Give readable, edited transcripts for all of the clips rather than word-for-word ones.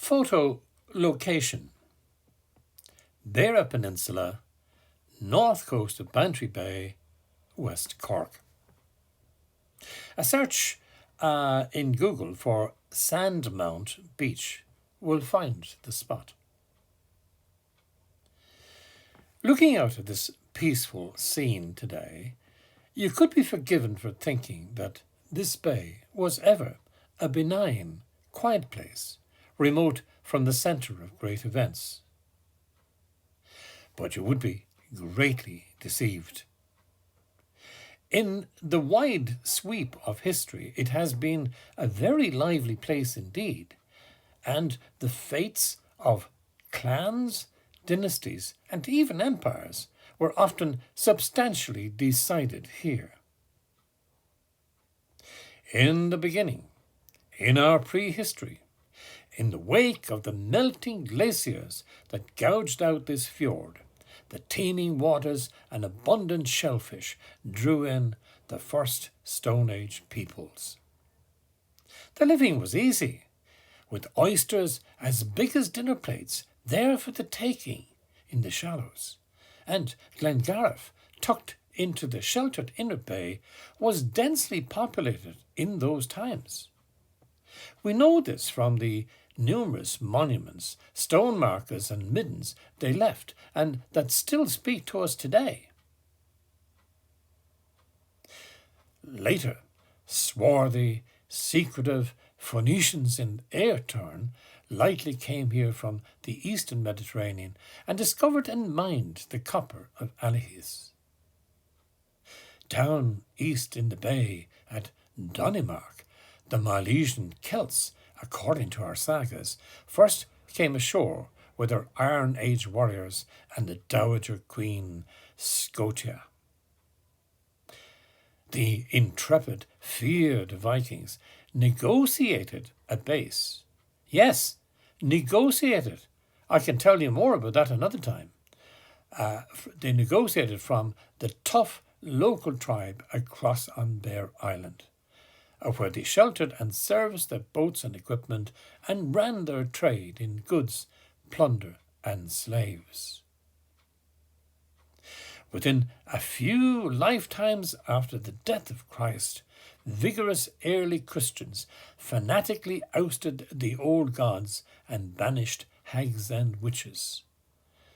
Photo location: Beara Peninsula, north coast of Bantry Bay, West Cork. A search in Google for Sandmount Beach will find the spot. Looking out at this peaceful scene today, you could be forgiven for thinking that this bay was ever a benign, quiet place, remote from the centre of great events. But you would be greatly deceived. In the wide sweep of history, it has been a very lively place indeed, and the fates of clans, dynasties, and even empires were often substantially decided here. In the beginning, in our prehistory, in the wake of the melting glaciers that gouged out this fjord, the teeming waters and abundant shellfish drew in the first Stone Age peoples. The living was easy, with oysters as big as dinner plates there for the taking in the shallows, and Glengariff, tucked into the sheltered inner bay, was densely populated in those times. We know this from the numerous monuments, stone markers and middens they left, and that still speak to us today. Later, swarthy, secretive Phoenicians in Ayrton likely came here from the eastern Mediterranean and discovered and mined the copper of Allihies. Down east in the bay at Donimark, the Milesian Celts, according to our sagas, first came ashore with their Iron Age warriors and the Dowager Queen Scotia. The intrepid, feared Vikings negotiated a base. Yes, negotiated. I can tell you more about that another time. They negotiated from the tough local tribe across on Bear Island, where they sheltered and serviced their boats and equipment and ran their trade in goods, plunder, and slaves. Within a few lifetimes after the death of Christ, vigorous early Christians fanatically ousted the old gods and banished hags and witches.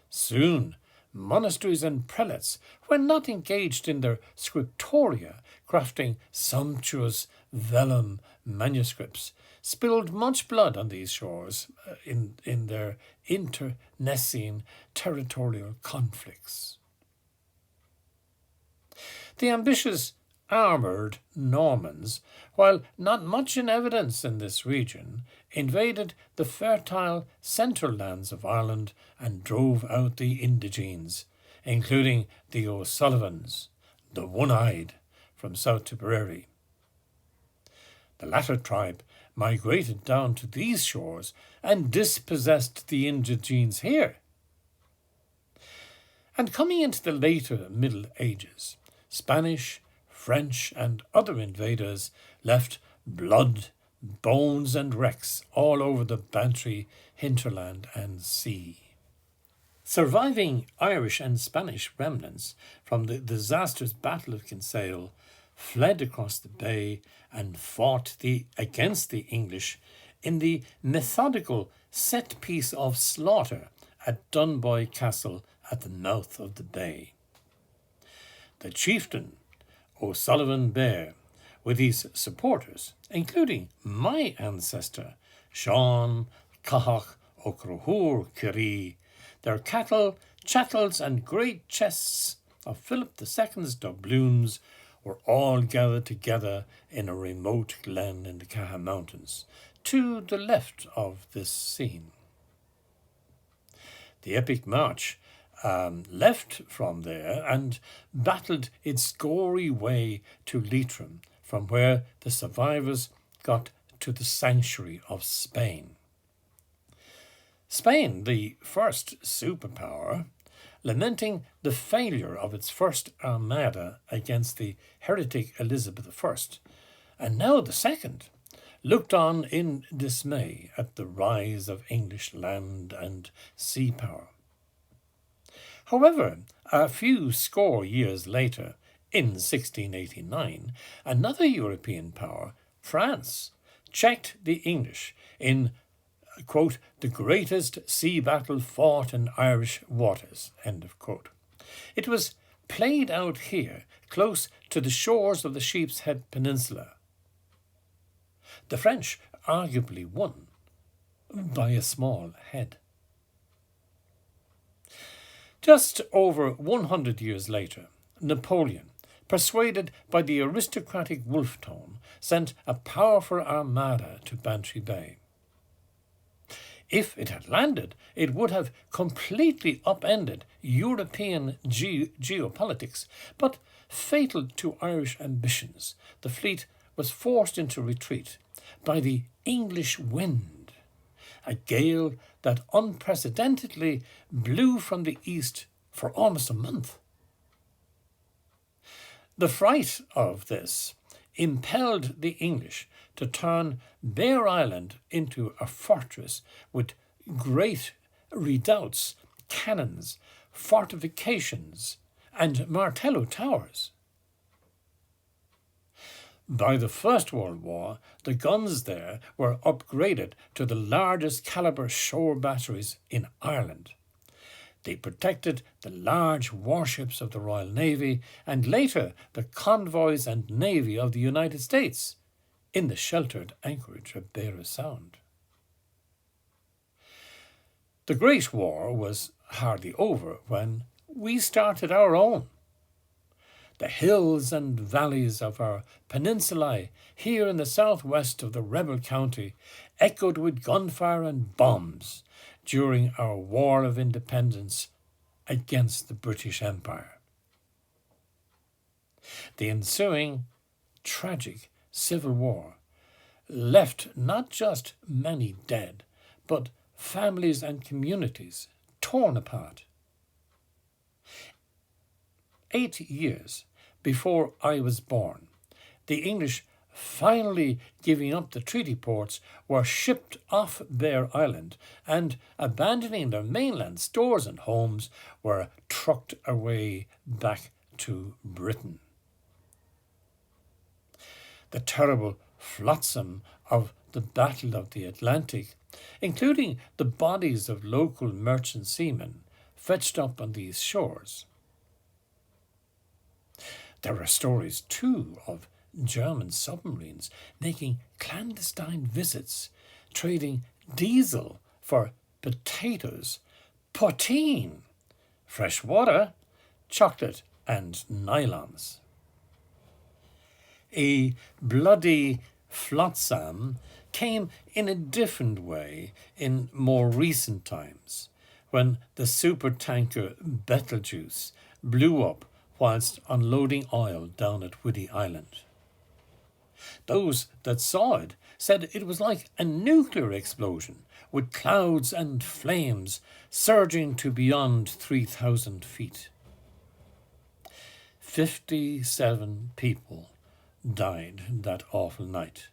Soon, monasteries and prelates, when not engaged in their scriptoria, crafting sumptuous vellum manuscripts, spilled much blood on these shores in their internecine territorial conflicts. The ambitious armoured Normans, while not much in evidence in this region, invaded the fertile central lands of Ireland and drove out the indigenes, including the O'Sullivans, the one-eyed, from South Tipperary. The latter tribe migrated down to these shores and dispossessed the indigenes here. And coming into the later Middle Ages, Spanish, French and other invaders left blood, bones and wrecks all over the Bantry hinterland and sea. Surviving Irish and Spanish remnants from the disastrous Battle of Kinsale fled across the bay and fought against the English in the methodical set piece of slaughter at Dunboy Castle at the mouth of the bay. The chieftain, O'Sullivan Bear, with his supporters, including my ancestor, Sean Cahach O'Crohur Curie, their cattle, chattels, and great chests of Philip II's doubloons were all gathered together in a remote glen in the Caha Mountains, to the left of this scene. The epic march left from there and battled its gory way to Leitrim, from where the survivors got to the sanctuary of Spain. Spain, the first superpower, lamenting the failure of its first armada against the heretic Elizabeth I, and now the second, looked on in dismay at the rise of English land and sea power. However, a few score years later, in 1689, another European power, France, checked the English in, quote, the greatest sea battle fought in Irish waters, end of quote. It was played out here, close to the shores of the Sheep's Head Peninsula. The French arguably won by a small head. Just over 100 years later, Napoleon, persuaded by the aristocratic wolf tone, sent a powerful armada to Bantry Bay. If it had landed, it would have completely upended European geopolitics, but fatal to Irish ambitions, the fleet was forced into retreat by the English wind, a gale that unprecedentedly blew from the east for almost a month. The fright of this impelled the English to turn Bear Island into a fortress with great redoubts, cannons, fortifications, and Martello towers. By the First World War, the guns there were upgraded to the largest caliber shore batteries in Ireland. They protected the large warships of the Royal Navy and later the convoys and navy of the United States in the sheltered anchorage of Beara Sound. The Great War was hardly over when we started our own. The hills and valleys of our peninsulae here in the southwest of the rebel county echoed with gunfire and bombs during our War of Independence against the British Empire. The ensuing tragic Civil War left not just many dead, but families and communities torn apart. 8 years before I was born, the English, finally giving up the treaty ports, were shipped off Bear Island and, abandoning their mainland stores and homes, were trucked away back to Britain. The terrible flotsam of the Battle of the Atlantic, including the bodies of local merchant seamen, fetched up on these shores. There are stories, too, of German submarines making clandestine visits, trading diesel for potatoes, poutine, fresh water, chocolate, and nylons. A bloody flotsam came in a different way in more recent times, when the supertanker Betelgeuse blew up whilst unloading oil down at Whiddy Island. Those that saw it said it was like a nuclear explosion, with clouds and flames surging to beyond 3,000 feet. 57 people died that awful night.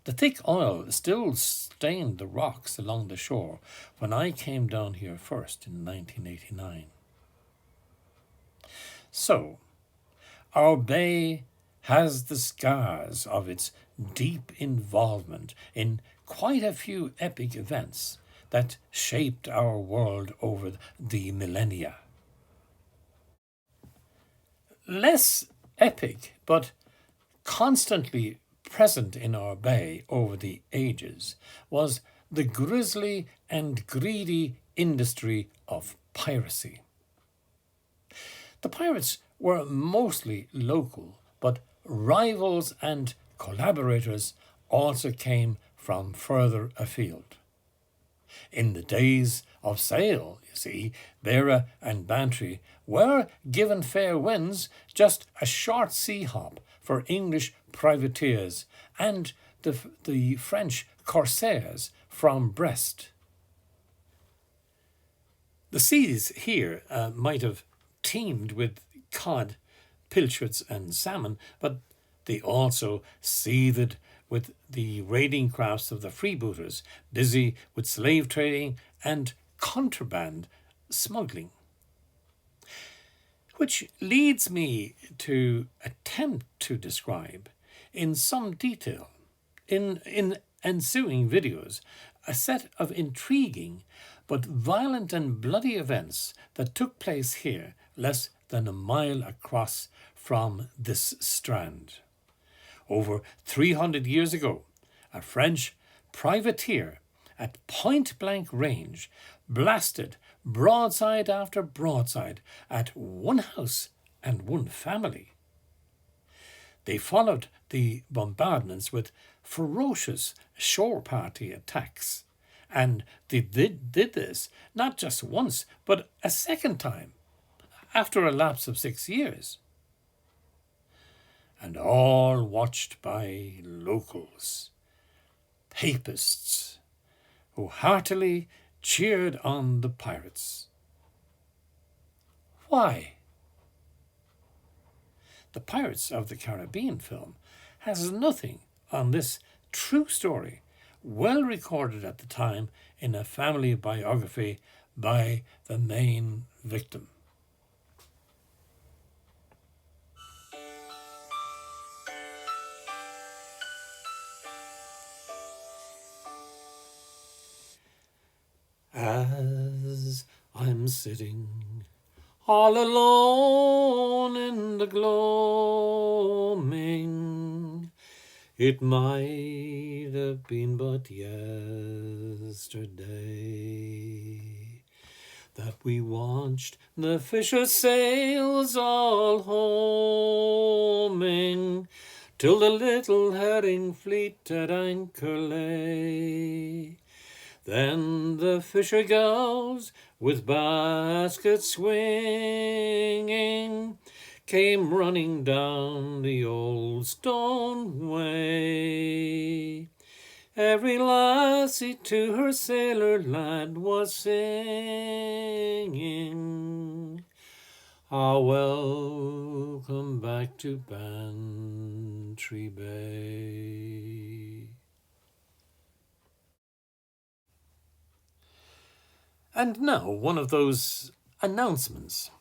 The thick oil still stained the rocks along the shore when I came down here first in 1989. So, our bay has the scars of its deep involvement in quite a few epic events that shaped our world over the millennia. Less epic, but constantly present in our bay over the ages, was the grisly and greedy industry of piracy. The pirates were mostly local, but rivals and collaborators also came from further afield. In the days of sail, you see, Beara and Bantry were, given fair winds, just a short sea hop for English privateers and the French corsairs from Brest. The seas here might have teemed with cod, pilchards and salmon, but they also seethed with the raiding crafts of the freebooters, busy with slave trading and contraband smuggling. Which leads me to attempt to describe in some detail, in ensuing videos, a set of intriguing but violent and bloody events that took place here less than a mile across from this strand. Over 300 years ago, a French privateer at point-blank range blasted broadside after broadside at one house and one family. They followed the bombardments with ferocious shore party attacks, and they did this not just once, but a second time, after a lapse of 6 years. And all watched by locals, papists, who heartily cheered on the pirates. Why? The Pirates of the Caribbean film has nothing on this true story, well recorded at the time in a family biography by the main victim. As I'm sitting all alone in the gloaming, it might have been but yesterday that we watched the fisher sails all homing, till the little herring fleet at anchor lay. Then the fisher gals, with baskets swinging, came running down the old stone way. Every lassie to her sailor lad was singing, "Ah, welcome back to Bantry Bay." And now, one of those announcements.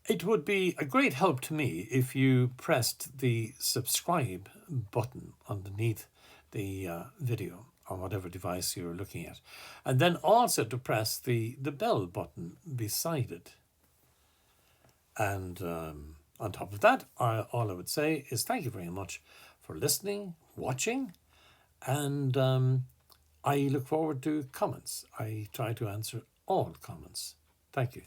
It would be a great help to me if you pressed the subscribe button underneath the video on whatever device you're looking at. And then also to press the bell button beside it. And on top of that, all I would say is thank you very much for listening, watching, and I look forward to comments. I try to answer all comments. Thank you.